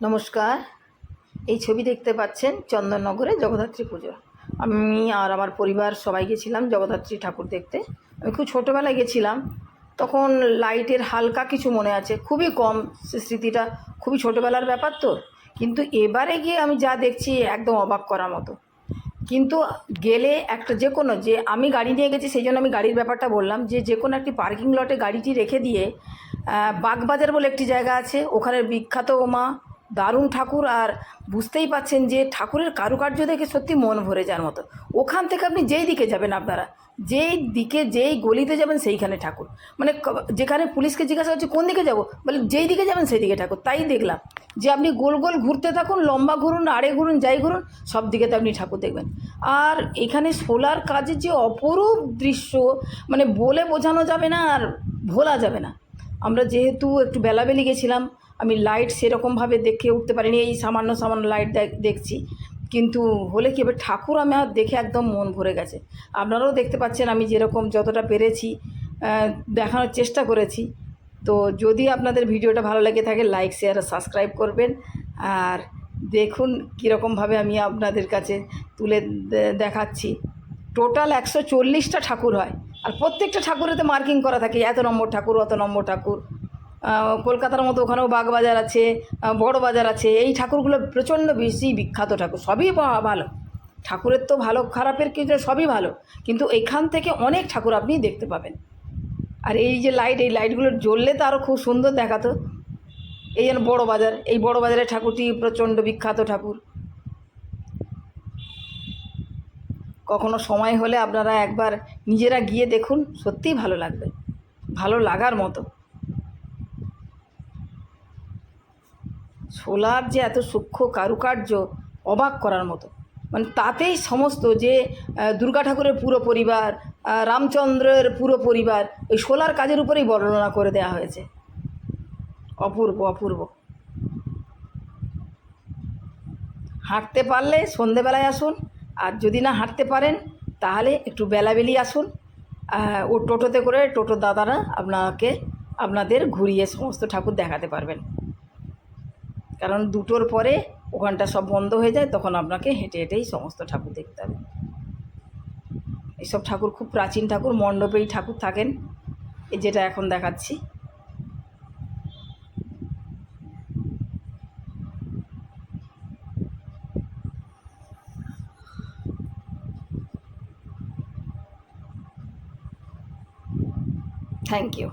নমস্কার। এই ছবি দেখতে পাচ্ছেন চন্দননগরে জগদ্ধাত্রী পুজো। আমি আর আমার পরিবার সবাই গেছিলাম জগদ্ধাত্রী ঠাকুর দেখতে। আমি খুব ছোটোবেলায় গেছিলাম, তখন লাইটের হালকা কিছু মনে আছে, খুবই কম, সে স্মৃতিটা খুবই ছোটোবেলার ব্যাপার তো। কিন্তু এবারে গিয়ে আমি যা দেখছি একদম অবাক করার মতো। কিন্তু গেলে একটা যে কোনো, যে আমি গাড়ি নিয়ে গেছি সেই জন্য আমি গাড়ির ব্যাপারটা বললাম, যে কোনো একটি পার্কিং লটে গাড়িটি রেখে দিয়ে বাগবাজার বলে একটি জায়গা আছে, ওখানের বিখ্যাত মা, দারুণ ঠাকুর। আর বুঝতেই পাচ্ছেন যে ঠাকুরের কারুকার্য দেখে সত্যি মন ভরে যাওয়ার মতো। ওখান থেকে আপনি যেই দিকে যাবেন, আপনারা যেই দিকে যেই গলিতে যাবেন সেইখানে ঠাকুর। মানে যেখানে পুলিশকে জিজ্ঞাসা করছে কোন দিকে যাবো, বলে যেই দিকে যাবেন সেই দিকে ঠাকুর। তাই দেখলাম যে আপনি গোল গোল ঘুরতে থাকুন, লম্বা ঘুরুন, আড়ে ঘুরুন, যাই ঘুরুন, সব দিকেতে আপনি ঠাকুর দেখবেন। আর এখানে সোলার কাজের যে অপরূপ দৃশ্য, মানে বলে বোঝানো যাবে না আর ভোলা যাবে না। আমরা যেহেতু একটু বেলাবেলি গেছিলাম, আমি লাইট সেরকমভাবে দেখে উঠতে পারিনি, এই সামান্য সামান্য লাইট দেখছি। কিন্তু হলে কি হবে, ঠাকুর আমার দেখে একদম মন ভরে গেছে। আপনারাও দেখতে পাচ্ছেন আমি যেরকম যতটা পেরেছি দেখানোর চেষ্টা করেছি। তো যদি আপনাদের ভিডিওটা ভালো লেগে থাকে, লাইক, শেয়ার আর সাবস্ক্রাইব করবেন। আর দেখুন কীরকমভাবে আমি আপনাদের কাছে তুলে দেখাচ্ছি। টোটাল 140টা ঠাকুর হয়, আর প্রত্যেকটা ঠাকুরেতে মার্কিং করা থাকে, এত নম্বর ঠাকুর, অত নম্বর ঠাকুর। কলকাতার মতো ওখানেও বাগবাজার আছে, বড় বাজার আছে। এই ঠাকুরগুলো প্রচণ্ড বেশি বিখ্যাত ঠাকুর, সবই ভালো। ঠাকুরের তো ভালো খারাপের কিছু সবই ভালো, কিন্তু এখান থেকে অনেক ঠাকুর আপনি দেখতে পাবেন। আর এই যে লাইট, এই লাইটগুলো জ্বললে তো আরও খুব সুন্দর দেখাতো। এই যেন বড় বাজার, এই বড় বাজারের ঠাকুরটি প্রচণ্ড বিখ্যাত ঠাকুর। কখনো সময় হলে আপনারা একবার নিজেরা গিয়ে দেখুন, সত্যিই ভালো লাগবে, ভালো লাগার মতো। সোলার যে এত সূক্ষ্ম কারুকার্য, অবাক করার মতো। মানে তাতেই সমস্ত যে দুর্গা ঠাকুরের পুরো পরিবার, রামচন্দ্রের পুরো পরিবার ওই সোলার কাজের উপরেই বর্ণনা করে দেওয়া হয়েছে। অপূর্ব অপূর্ব। হাঁটতে পারলে সন্ধেবেলায় আসুন, আর যদি না হাঁটতে পারেন তাহলে একটু বেলাবেলি আসুন। ও টোটোতে করে টোটো দাদারা আপনাদের ঘুরিয়ে সমস্ত ঠাকুর দেখাতে পারবেন। কারণ 2টোর পরে ওখানটা সব বন্ধ হয়ে যায়, তখন আপনাকে হেঁটে হেঁটেই সমস্ত ঠাকুর দেখতে হবে। এইসব ঠাকুর খুব প্রাচীন ঠাকুর, মণ্ডপেই ঠাকুর থাকেন, এই যেটা এখন দেখাচ্ছি। Thank you.